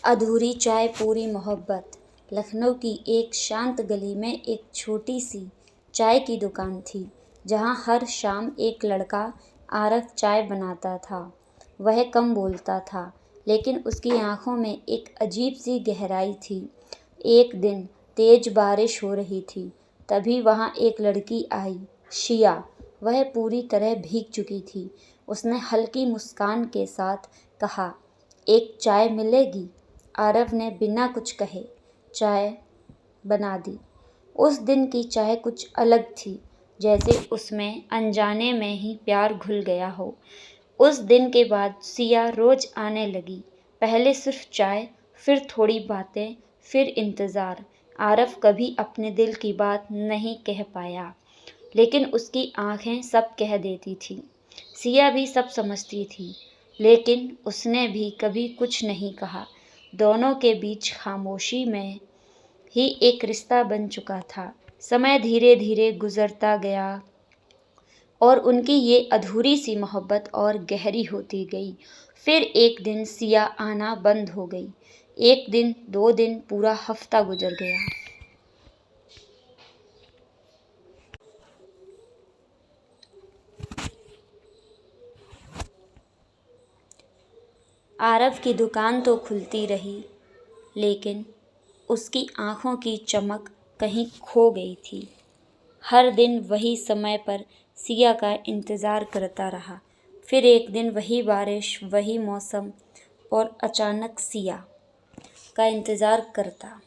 अधूरी चाय पूरी मोहब्बत। लखनऊ की एक शांत गली में एक छोटी सी चाय की दुकान थी, जहाँ हर शाम एक लड़का आरव चाय बनाता था। वह कम बोलता था, लेकिन उसकी आंखों में एक अजीब सी गहराई थी। एक दिन तेज बारिश हो रही थी, तभी वहाँ एक लड़की आई, शिया। वह पूरी तरह भीग चुकी थी। उसने हल्की मुस्कान के साथ कहा, एक चाय मिलेगी? आरव ने बिना कुछ कहे चाय बना दी। उस दिन की चाय कुछ अलग थी, जैसे उसमें अनजाने में ही प्यार घुल गया हो। उस दिन के बाद सिया रोज आने लगी। पहले सिर्फ चाय, फिर थोड़ी बातें, फिर इंतज़ार। आरव कभी अपने दिल की बात नहीं कह पाया, लेकिन उसकी आंखें सब कह देती थी। सिया भी सब समझती थी, लेकिन उसने भी कभी कुछ नहीं कहा। दोनों के बीच खामोशी में ही एक रिश्ता बन चुका था। समय धीरे धीरे गुजरता गया और उनकी ये अधूरी सी मोहब्बत और गहरी होती गई। फिर एक दिन सिया आना बंद हो गई। एक दिन, 2 दिन, पूरा हफ्ता गुजर गया। आरव की दुकान तो खुलती रही, लेकिन उसकी आंखों की चमक कहीं खो गई थी। हर दिन वही समय पर सिया का इंतज़ार करता रहा। फिर एक दिन वही बारिश, वही मौसम, और अचानक सिया का इंतज़ार करता।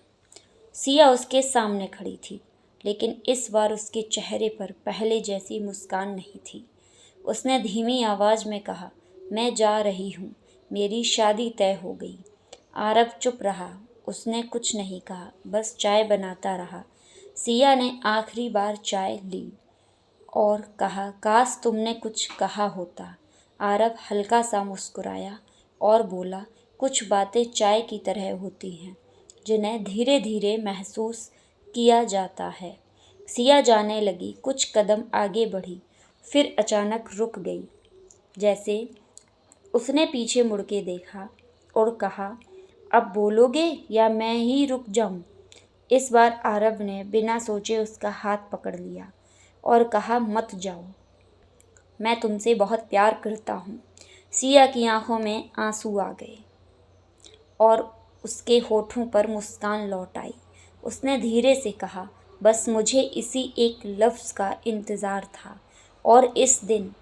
सिया उसके सामने खड़ी थी, लेकिन इस बार उसके चेहरे पर पहले जैसी मुस्कान नहीं थी। उसने धीमी आवाज़ में कहा, मैं जा रही हूँ, मेरी शादी तय हो गई। आरव चुप रहा। उसने कुछ नहीं कहा, बस चाय बनाता रहा। सिया ने आखिरी बार चाय ली और कहा, काश तुमने कुछ कहा होता। आरव हल्का सा मुस्कुराया और बोला, कुछ बातें चाय की तरह होती हैं, जिन्हें धीरे धीरे महसूस किया जाता है। सिया जाने लगी, कुछ कदम आगे बढ़ी, फिर अचानक रुक गई। जैसे उसने पीछे मुड़ के देखा और कहा, अब बोलोगे या मैं ही रुक जाऊं? इस बार आरव ने बिना सोचे उसका हाथ पकड़ लिया और कहा, मत जाओ, मैं तुमसे बहुत प्यार करता हूँ। सिया की आंखों में आंसू आ गए और उसके होठों पर मुस्कान लौट आई। उसने धीरे से कहा, बस मुझे इसी एक लफ्ज़ का इंतज़ार था। और इस दिन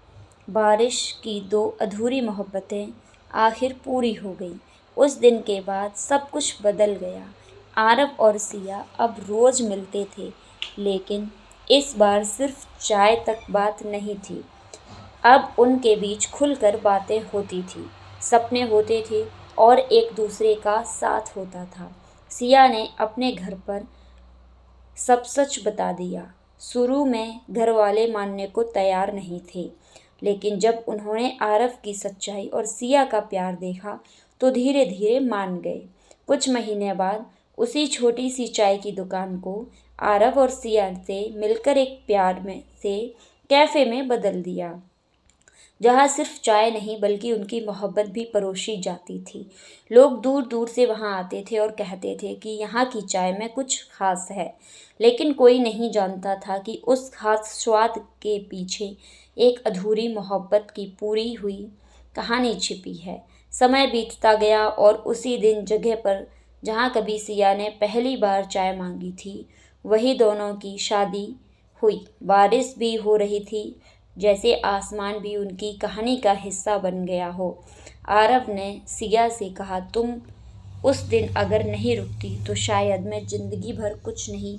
बारिश की 2 अधूरी मोहब्बतें आखिर पूरी हो गई। उस दिन के बाद सब कुछ बदल गया। आरव और सिया अब रोज़ मिलते थे, लेकिन इस बार सिर्फ चाय तक बात नहीं थी। अब उनके बीच खुलकर बातें होती थी, सपने होते थे और एक दूसरे का साथ होता था। सिया ने अपने घर पर सब सच बता दिया। शुरू में घर वाले मानने को तैयार नहीं थे, लेकिन जब उन्होंने आरव की सच्चाई और सिया का प्यार देखा, तो धीरे धीरे मान गए। कुछ महीने बाद उसी छोटी सी चाय की दुकान को आरव और सिया से मिलकर एक प्यार में से कैफ़े में बदल दिया, जहाँ सिर्फ चाय नहीं बल्कि उनकी मोहब्बत भी परोसी जाती थी। लोग दूर दूर से वहाँ आते थे और कहते थे कि यहाँ की चाय में कुछ खास है, लेकिन कोई नहीं जानता था कि उस खास स्वाद के पीछे एक अधूरी मोहब्बत की पूरी हुई कहानी छिपी है। समय बीतता गया और उसी दिन, जगह पर जहाँ कभी सिया ने पहली बार चाय मांगी थी, वही दोनों की शादी हुई। बारिश भी हो रही थी, जैसे आसमान भी उनकी कहानी का हिस्सा बन गया हो। आरव ने सिया से कहा, तुम उस दिन अगर नहीं रुकती तो शायद मैं जिंदगी भर कुछ नहीं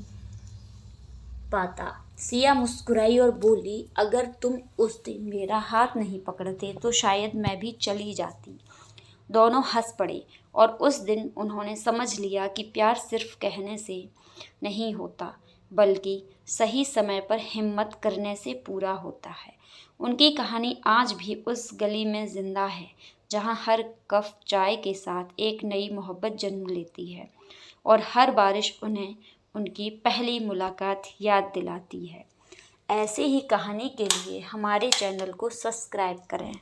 पाता। सिया मुस्कुराई और बोली, अगर तुम उस दिन मेरा हाथ नहीं पकड़ते तो शायद मैं भी चली जाती। दोनों हंस पड़े और उस दिन उन्होंने समझ लिया कि प्यार सिर्फ कहने से नहीं होता, बल्कि सही समय पर हिम्मत करने से पूरा होता है। उनकी कहानी आज भी उस गली में जिंदा है, जहाँ हर कप चाय के साथ एक नई मोहब्बत जन्म लेती है और हर बारिश उन्हें उनकी पहली मुलाकात याद दिलाती है। ऐसे ही कहानी के लिए हमारे चैनल को सब्सक्राइब करें।